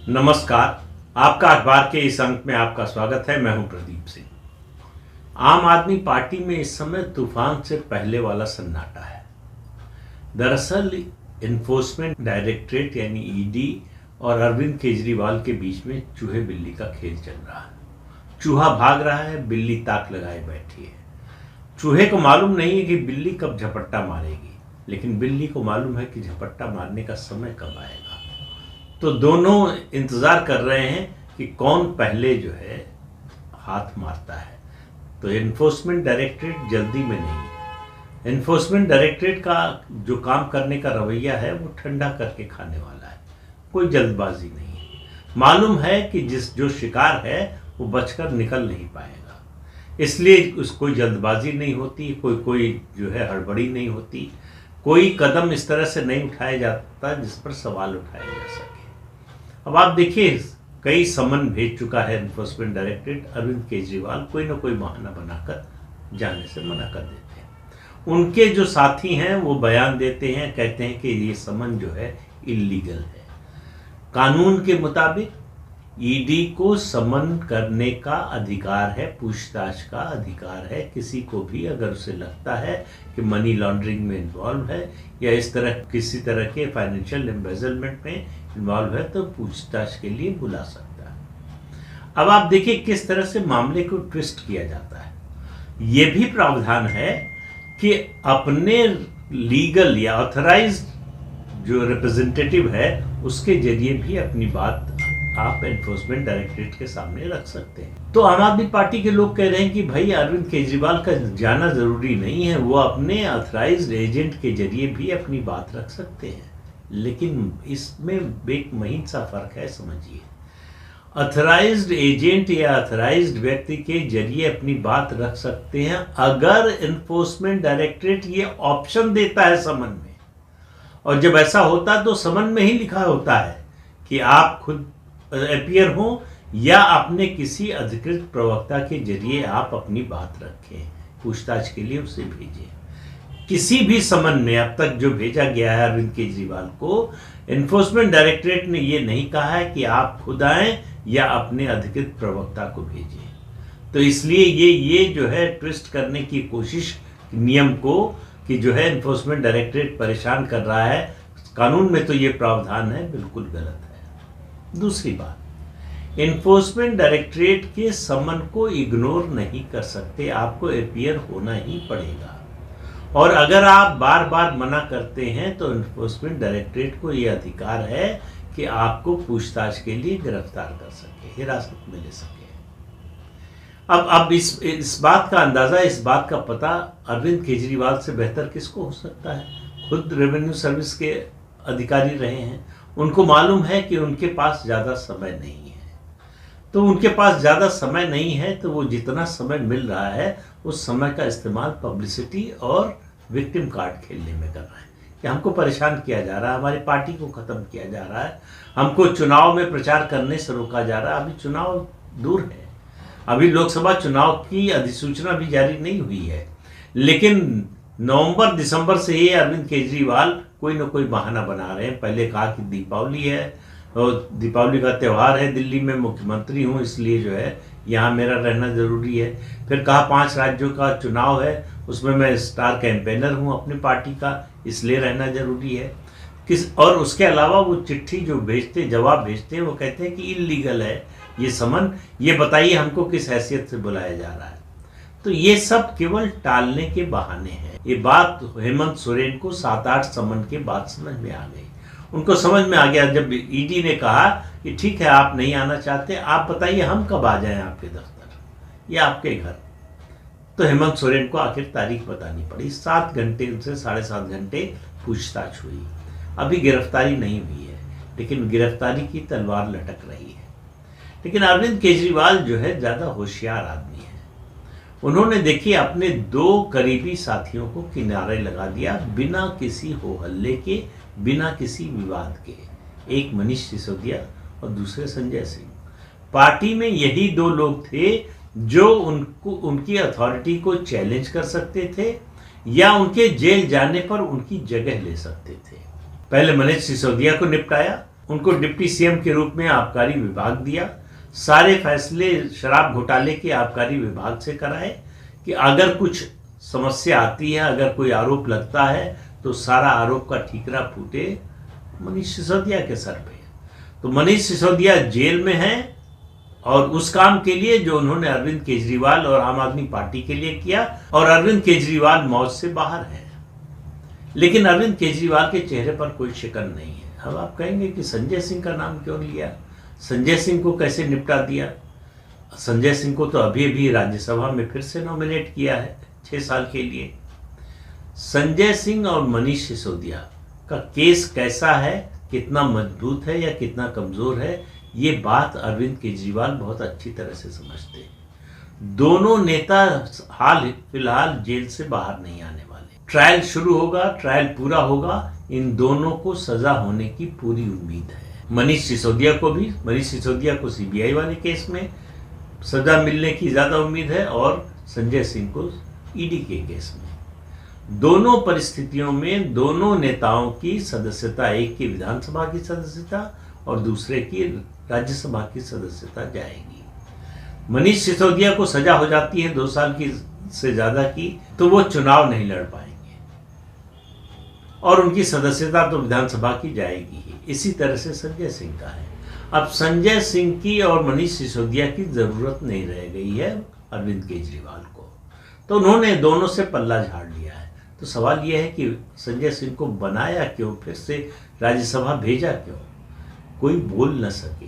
नमस्कार। आपका अखबार के इस अंक में आपका स्वागत है। मैं हूं प्रदीप सिंह। आम आदमी पार्टी में इस समय तूफान से पहले वाला सन्नाटा है। दरअसल इन्फोर्समेंट डायरेक्टरेट यानी ईडी और अरविंद केजरीवाल के बीच में चूहे बिल्ली का खेल चल रहा है। चूहा भाग रहा है, बिल्ली ताक लगाए बैठी है। चूहे को मालूम नहीं है कि बिल्ली कब झपट्टा मारेगी, लेकिन बिल्ली को मालूम है कि झपट्टा मारने का समय कब आएगा। तो दोनों इंतजार कर रहे हैं कि कौन पहले जो है हाथ मारता है। तो एनफोर्समेंट डायरेक्टरेट जल्दी में नहीं है। एनफोर्समेंट डायरेक्टरेट का जो काम करने का रवैया है वो ठंडा करके खाने वाला है। कोई जल्दबाजी नहीं है। मालूम है कि जो शिकार है वो बचकर निकल नहीं पाएगा, इसलिए कोई जल्दबाजी नहीं होती, कोई जो है हड़बड़ी नहीं होती। कोई कदम इस तरह से नहीं उठाया जाता जिस पर सवाल उठाया जा सके। अब आप देखिए, कई समन भेज चुका है एनफोर्समेंट डायरेक्टरेट। अरविंद केजरीवाल कोई ना कोई बहाना बनाकर जाने से मना कर देते हैं। उनके जो साथी हैं वो बयान देते हैं, कहते हैं कि ये समन जो है इल्लीगल है। कानून के मुताबिक ईडी को समन करने का अधिकार है, पूछताछ का अधिकार है। किसी को भी अगर उसे लगता है कि मनी लॉन्ड्रिंग में इन्वॉल्व है या इस तरह किसी तरह के फाइनेंशियल एम्बेजलमेंट में इन्वॉल्व है तो पूछताछ के लिए बुला सकता है। अब आप देखिए किस तरह से मामले को ट्विस्ट किया जाता है। ये भी प्रावधान है कि अपने लीगल या ऑथराइज्ड जो रिप्रेजेंटेटिव है उसके जरिए भी अपनी बात आप एनफोर्समेंट डायरेक्टरेट के सामने रख सकते हैं। तो आम आदमी पार्टी के लोग कह रहे हैं कि भाई अरविंद केजरीवाल का जाना जरूरी नहीं है, वो अपने ऑथराइज्ड एजेंट के जरिए भी अपनी बात रख सकते हैं। लेकिन इसमें एक महीन सा फर्क है, समझिए। ऑथराइज्ड एजेंट या ऑथराइज्ड व्यक्ति के जरिए अपनी बात रख सकते हैं अगर एनफोर्समेंट डायरेक्टरेट ये ऑप्शन देता है समन में। और जब ऐसा होता तो समन में ही लिखा होता है कि आप खुद अपीयर हो या अपने किसी अधिकृत प्रवक्ता के जरिए आप अपनी बात रखें, पूछताछ के लिए उसे भेजें। किसी भी समन में अब तक जो भेजा गया है अरविंद केजरीवाल को, एनफोर्समेंट डायरेक्टरेट ने ये नहीं कहा है कि आप खुद आएं या अपने अधिकृत प्रवक्ता को भेजें। तो इसलिए ये जो है ट्विस्ट करने की कोशिश नियम को कि जो है एनफोर्समेंट डायरेक्टरेट परेशान कर रहा है, कानून में तो ये प्रावधान है, बिल्कुल गलत है। दूसरी बात, एनफोर्समेंट डायरेक्टरेट के समन को इग्नोर नहीं कर सकते, आपको अपीयर होना ही पड़ेगा। और अगर आप बार बार मना करते हैं तो एनफोर्समेंट डायरेक्टरेट को यह अधिकार है कि आपको पूछताछ के लिए गिरफ्तार कर सके, हिरासत में ले सके। अब इस बात का अंदाजा, इस बात का पता अरविंद केजरीवाल से बेहतर किसको हो सकता है। खुद रेवेन्यू सर्विस के अधिकारी रहे हैं, उनको मालूम है कि उनके पास ज़्यादा समय नहीं है। तो उनके पास ज़्यादा समय नहीं है तो वो जितना समय मिल रहा है उस समय का इस्तेमाल पब्लिसिटी और विक्टिम कार्ड खेलने में कर रहे हैं कि हमको परेशान किया जा रहा है, हमारी पार्टी को ख़त्म किया जा रहा है, हमको चुनाव में प्रचार करने से रोका जा रहा है। अभी चुनाव दूर है, अभी लोकसभा चुनाव की अधिसूचना भी जारी नहीं हुई है, लेकिन नवंबर दिसंबर से ही अरविंद केजरीवाल कोई ना कोई बहाना बना रहे हैं। पहले कहा कि दीपावली है और दीपावली का त्यौहार है, दिल्ली में मुख्यमंत्री हूँ इसलिए जो है यहाँ मेरा रहना ज़रूरी है। फिर कहा 5 राज्यों का चुनाव है, उसमें मैं स्टार कैंपेनर हूँ अपनी पार्टी का, इसलिए रहना ज़रूरी है। और उसके अलावा वो चिट्ठी जो भेजते, जवाब भेजते हैं, वो कहते हैं कि इल्लीगल है ये समन, ये बताइए हमको किस हैसियत से बुलाया जा रहा है। तो ये सब केवल टालने के बहाने हैं। ये बात हेमंत सोरेन को 7-8 समन के बाद समझ में आ गई। उनको समझ में आ गया जब ईडी ने कहा कि ठीक है आप नहीं आना चाहते, आप बताइए हम कब आ जाएं आपके दफ्तर या आपके घर। तो हेमंत सोरेन को आखिर तारीख बतानी पड़ी। 7 घंटे उनसे 7.5 घंटे पूछताछ हुई। अभी गिरफ्तारी नहीं हुई है, लेकिन गिरफ्तारी की तलवार लटक रही है। लेकिन अरविंद केजरीवाल जो है ज़्यादा होशियार आदमी है। उन्होंने देखिए अपने 2 करीबी साथियों को किनारे लगा दिया बिना किसी हो हल्ले के, बिना किसी विवाद के। एक मनीष सिसोदिया और दूसरे संजय सिंह। पार्टी में यही 2 लोग थे जो उनकी अथॉरिटी को चैलेंज कर सकते थे या उनके जेल जाने पर उनकी जगह ले सकते थे। पहले मनीष सिसोदिया को निपटाया, उनको डिप्टी सीएम के रूप में आबकारी विभाग दिया। सारे फैसले शराब घोटाले के आबकारी विभाग से कराए कि अगर कुछ समस्या आती है, अगर कोई आरोप लगता है तो सारा आरोप का ठीकरा फूटे मनीष सिसोदिया के सर पे। तो मनीष सिसोदिया जेल में है और उस काम के लिए जो उन्होंने अरविंद केजरीवाल और आम आदमी पार्टी के लिए किया, और अरविंद केजरीवाल मौत से बाहर है। लेकिन अरविंद केजरीवाल के चेहरे पर कोई शिकन नहीं है। अब आप कहेंगे कि संजय सिंह का नाम क्यों लिया, संजय सिंह को कैसे निपटा दिया। संजय सिंह को तो अभी अभी राज्यसभा में फिर से नॉमिनेट किया है 6 साल के लिए। संजय सिंह और मनीष सिसोदिया का केस कैसा है, कितना मजबूत है या कितना कमजोर है, ये बात अरविंद केजरीवाल बहुत अच्छी तरह से समझते हैं। दोनों नेता हाल फिलहाल जेल से बाहर नहीं आने वाले। ट्रायल शुरू होगा, ट्रायल पूरा होगा, इन दोनों को सजा होने की पूरी उम्मीद है। मनीष सिसोदिया को सीबीआई वाले केस में सजा मिलने की ज्यादा उम्मीद है और संजय सिंह को ईडी के केस में। दोनों परिस्थितियों में दोनों नेताओं की सदस्यता, एक की विधानसभा की सदस्यता और दूसरे की राज्यसभा की सदस्यता जाएगी। मनीष सिसोदिया को सजा हो जाती है 2 साल की से ज्यादा की, तो वो चुनाव नहीं लड़ पाएंगे और उनकी सदस्यता तो विधानसभा की जाएगी ही। इसी तरह से संजय सिंह का है। अब संजय सिंह की और मनीष सिसोदिया की जरूरत नहीं रह गई है अरविंद केजरीवाल को, तो उन्होंने दोनों से पल्ला झाड़ लिया है। तो सवाल यह है कि संजय सिंह को बनाया क्यों, फिर से राज्यसभा भेजा क्यों। कोई बोल न सके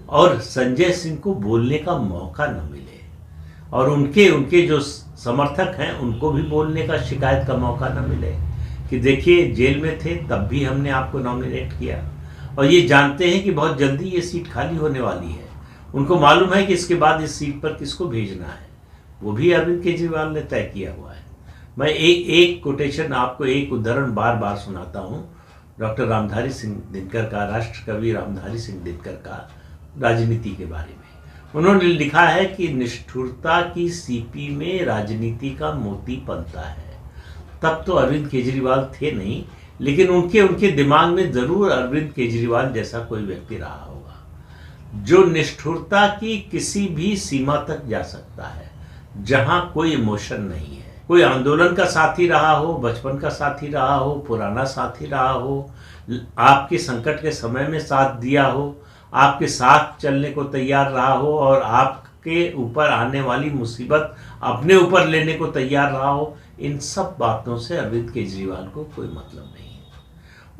और संजय सिंह को बोलने का मौका न मिले, और उनके जो समर्थक हैं उनको भी बोलने का, शिकायत का मौका न मिले कि देखिए जेल में थे तब भी हमने आपको नॉमिनेट किया, और ये जानते हैं कि बहुत जल्दी ये सीट खाली होने वाली है। उनको मालूम है कि इसके बाद इस सीट पर किसको भेजना है, वो भी अरविंद केजरीवाल ने तय किया हुआ है। मैं एक कोटेशन आपको, एक उदाहरण बार बार सुनाता हूँ डॉक्टर रामधारी सिंह दिनकर का, राष्ट्र कवि रामधारी सिंह दिनकर का, राजनीति के बारे में। उन्होंने लिखा है कि निष्ठुरता की सीपी में राजनीति का मोती पनता है। तब तो अरविंद केजरीवाल थे नहीं, लेकिन उनके दिमाग में जरूर अरविंद केजरीवाल जैसा कोई व्यक्ति रहा होगा जो निष्ठुरता की किसी भी सीमा तक जा सकता है, जहां कोई इमोशन नहीं है। कोई आंदोलन का साथी रहा हो, बचपन का साथी रहा हो, पुराना साथी रहा हो, आपके संकट के समय में साथ दिया हो, आपके साथ चलने को तैयार रहा हो और आपके ऊपर आने वाली मुसीबत अपने ऊपर लेने को तैयार रहा हो, इन सब बातों से अरविंद केजरीवाल को कोई मतलब नहीं है।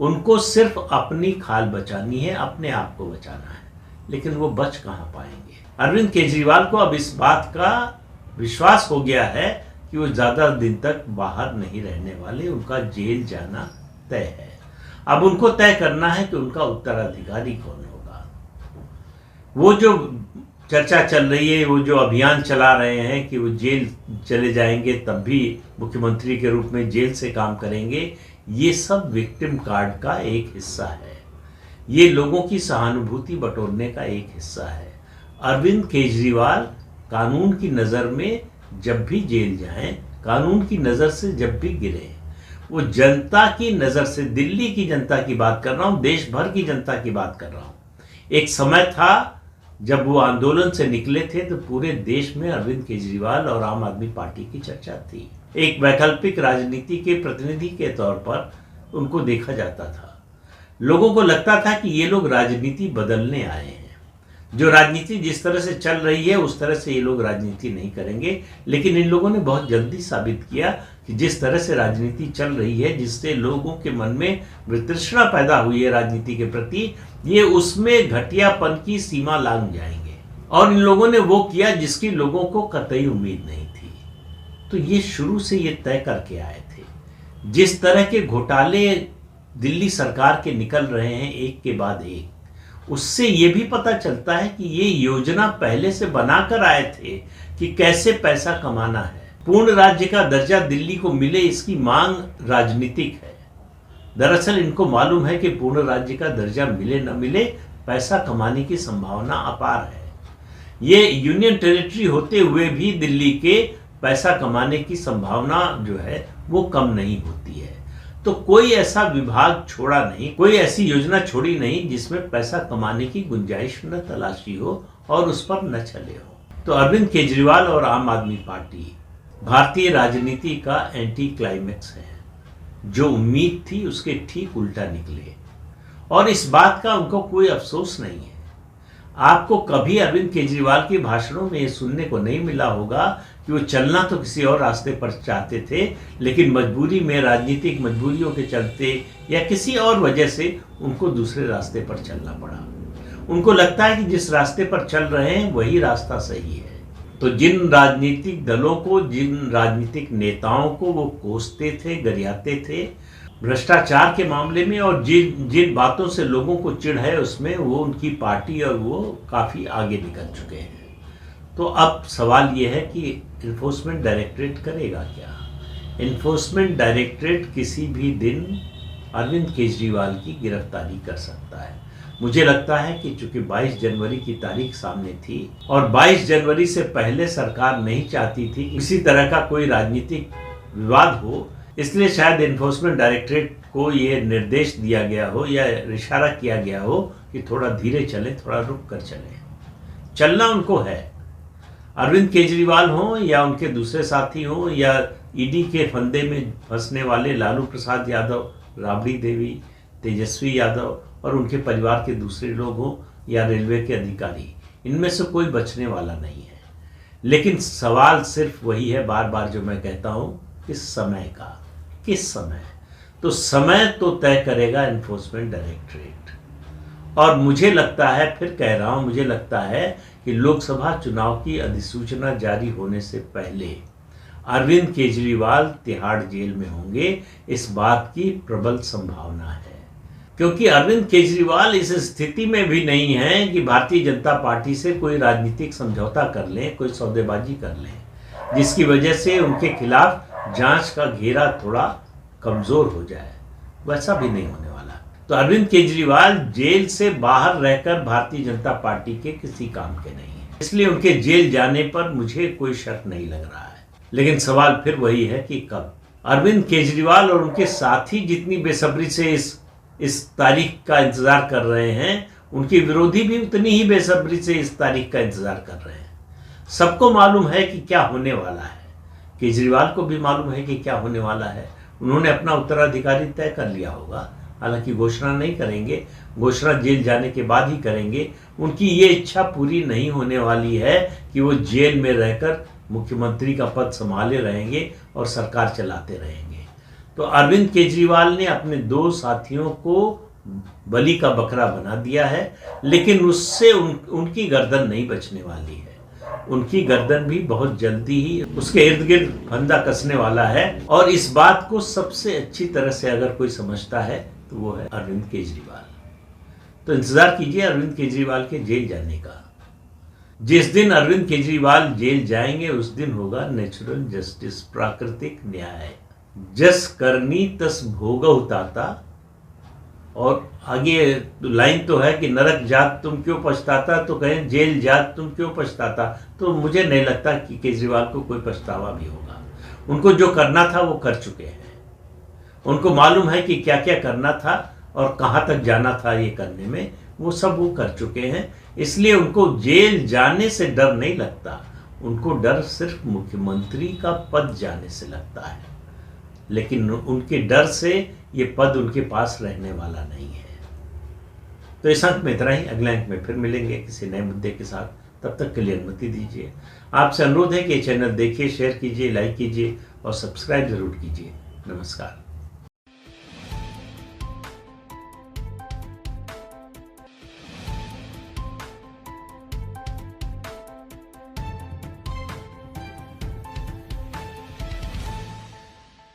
उनको सिर्फ अपनी खाल बचानी है, अपने आप को बचाना है, लेकिन वो बच कहाँ पाएंगे। अरविंद केजरीवाल को अब इस बात का विश्वास हो गया है कि वो ज्यादा दिन तक बाहर नहीं रहने वाले, उनका जेल जाना तय है। अब उनको तय करना है कि उनका उत्तराधिकारी कौन होगा। वो जो चर्चा चल रही है, वो जो अभियान चला रहे हैं कि वो जेल चले जाएंगे तब भी मुख्यमंत्री के रूप में जेल से काम करेंगे, ये सब विक्टिम कार्ड का एक हिस्सा है। ये लोगों की सहानुभूति बटोरने का एक हिस्सा है। अरविंद केजरीवाल कानून की नज़र में जब भी जेल जाएं, कानून की नज़र से जब भी गिरे, वो जनता की नज़र से, दिल्ली की जनता की बात कर रहा हूँ, देश भर की जनता की बात कर रहा हूँ। एक समय था जब वो आंदोलन से निकले थे तो पूरे देश में अरविंद केजरीवाल और आम आदमी पार्टी की चर्चा थी। एक वैकल्पिक राजनीति के प्रतिनिधि के तौर पर उनको देखा जाता था। लोगों को लगता था कि ये लोग राजनीति बदलने आए हैं, जो राजनीति जिस तरह से चल रही है उस तरह से ये लोग राजनीति नहीं करेंगे। लेकिन इन लोगों ने बहुत जल्दी साबित किया कि जिस तरह से राजनीति चल रही है, जिससे लोगों के मन में वितृष्णा पैदा हुई है राजनीति के प्रति, ये उसमें घटियापन की सीमा लांघ जाएंगे। और इन लोगों ने वो किया जिसकी लोगों को कतई उम्मीद नहीं थी। तो ये शुरू से ये तय करके आए थे। जिस तरह के घोटाले दिल्ली सरकार के निकल रहे हैं एक के बाद एक, उससे ये भी पता चलता है कि ये योजना पहले से बनाकर आए थे कि कैसे पैसा कमाना है। पूर्ण राज्य का दर्जा दिल्ली को मिले, इसकी मांग राजनीतिक है। दरअसल इनको मालूम है कि पूर्ण राज्य का दर्जा मिले न मिले, पैसा कमाने की संभावना अपार है। ये यूनियन टेरिटरी होते हुए भी दिल्ली के पैसा कमाने की संभावना जो है वो कम नहीं होती है। तो कोई ऐसा विभाग छोड़ा नहीं, कोई ऐसी योजना छोड़ी नहीं जिसमें पैसा कमाने की गुंजाइश न तलाशी हो और उस पर न चले हो। तो अरविंद केजरीवाल और आम आदमी पार्टी भारतीय राजनीति का एंटी क्लाइमेक्स है। जो उम्मीद थी उसके ठीक उल्टा निकले और इस बात का उनको कोई अफसोस नहीं है। आपको कभी अरविंद केजरीवाल के भाषणों में ये सुनने को नहीं मिला होगा कि वो चलना तो किसी और रास्ते पर चाहते थे, लेकिन मजबूरी में, राजनीतिक मजबूरियों के चलते या किसी और वजह से उनको दूसरे रास्ते पर चलना पड़ा। उनको लगता है कि जिस रास्ते पर चल रहे हैं वही रास्ता सही है। तो जिन राजनीतिक दलों को, जिन राजनीतिक नेताओं को वो कोसते थे, गरियाते थे भ्रष्टाचार के मामले में, और जिन बातों से लोगों को चिढ़ है उसमें, वो उनकी पार्टी और वो काफ़ी आगे निकल चुके हैं। तो अब सवाल ये है कि इन्फोर्समेंट डायरेक्टरेट करेगा क्या? इन्फोर्समेंट डायरेक्टरेट किसी भी दिन अरविंद केजरीवाल की गिरफ्तारी कर सकता है। मुझे लगता है कि चूंकि 22 जनवरी की तारीख सामने थी और 22 जनवरी से पहले सरकार नहीं चाहती थी कि किसी तरह का कोई राजनीतिक विवाद हो, इसलिए शायद इन्फोर्समेंट डायरेक्टरेट को ये निर्देश दिया गया हो या इशारा किया गया हो कि थोड़ा धीरे चलें, थोड़ा रुक कर चलें। चलना उनको है। अरविंद केजरीवाल हो या उनके दूसरे साथी हो या ईडी के फंदे में फंसने वाले लालू प्रसाद यादव, राबड़ी देवी, तेजस्वी यादव और उनके परिवार के दूसरे लोग हों या रेलवे के अधिकारी, इनमें से कोई बचने वाला नहीं है। लेकिन सवाल सिर्फ वही है, बार बार जो मैं कहता हूँ, किस समय का। किस समय? तो समय तो तय करेगा इन्फोर्समेंट डायरेक्टरेट। और मुझे लगता है, फिर कह रहा हूँ, मुझे लगता है कि लोकसभा चुनाव की अधिसूचना जारी होने से पहले अरविंद केजरीवाल तिहाड़ जेल में होंगे, इस बात की प्रबल संभावना है। क्योंकि अरविंद केजरीवाल इस स्थिति में भी नहीं है कि भारतीय जनता पार्टी से कोई राजनीतिक समझौता कर लें, कोई सौदेबाजी कर लें, जिसकी वजह से उनके खिलाफ जांच का घेरा थोड़ा कमजोर हो जाए। वैसा भी नहीं होने वाला। तो अरविंद केजरीवाल जेल से बाहर रहकर भारतीय जनता पार्टी के किसी काम के नहीं है, इसलिए उनके जेल जाने पर मुझे कोई शक नहीं लग रहा है। लेकिन सवाल फिर वही है कि कब। अरविंद केजरीवाल और उनके साथी जितनी बेसब्री से इस तारीख का इंतजार कर रहे हैं, उनके विरोधी भी उतनी ही बेसब्री से इस तारीख का इंतजार कर रहे हैं। सबको मालूम है कि क्या होने वाला है। केजरीवाल को भी मालूम है कि क्या होने वाला है। उन्होंने अपना उत्तराधिकारी तय कर लिया होगा, हालांकि घोषणा नहीं करेंगे, घोषणा जेल जाने के बाद ही करेंगे। उनकी ये इच्छा पूरी नहीं होने वाली है कि वो जेल में रहकर मुख्यमंत्री का पद संभाले रहेंगे और सरकार चलाते रहेंगे। तो अरविंद केजरीवाल ने अपने दो साथियों को बलि का बकरा बना दिया है, लेकिन उससे उनकी गर्दन नहीं बचने वाली है। उनकी गर्दन भी बहुत जल्दी ही उसके इर्द गिर्द फंदा कसने वाला है। और इस बात को सबसे अच्छी तरह से अगर कोई समझता है तो वो है अरविंद केजरीवाल। तो इंतजार कीजिए अरविंद केजरीवाल के जेल जाने का। जिस दिन अरविंद केजरीवाल जेल जाएंगे उस दिन होगा नेचुरल जस्टिस, प्राकृतिक न्याय। जस करनी तस भोगहु ताता। और आगे लाइन तो है कि नरक जात तुम क्यों पछताता, तो कहें जेल जात तुम क्यों पछताता। तो मुझे नहीं लगता कि केजरीवाल को कोई पछतावा भी होगा। उनको जो करना था वो कर चुके हैं। उनको मालूम है कि क्या क्या करना था और कहाँ तक जाना था ये करने में, वो सब वो कर चुके हैं। इसलिए उनको जेल जाने से डर नहीं लगता, उनको डर सिर्फ मुख्यमंत्री का पद जाने से लगता है। लेकिन उनके डर से ये पद उनके पास रहने वाला नहीं है। तो इस अंक में इतना ही। अगले अंक में फिर मिलेंगे किसी नए मुद्दे के साथ। तब तक के लिए अनुमति दीजिए। आपसे अनुरोध है कि चैनल देखिए, शेयर कीजिए, लाइक कीजिए और सब्सक्राइब जरूर कीजिए। नमस्कार।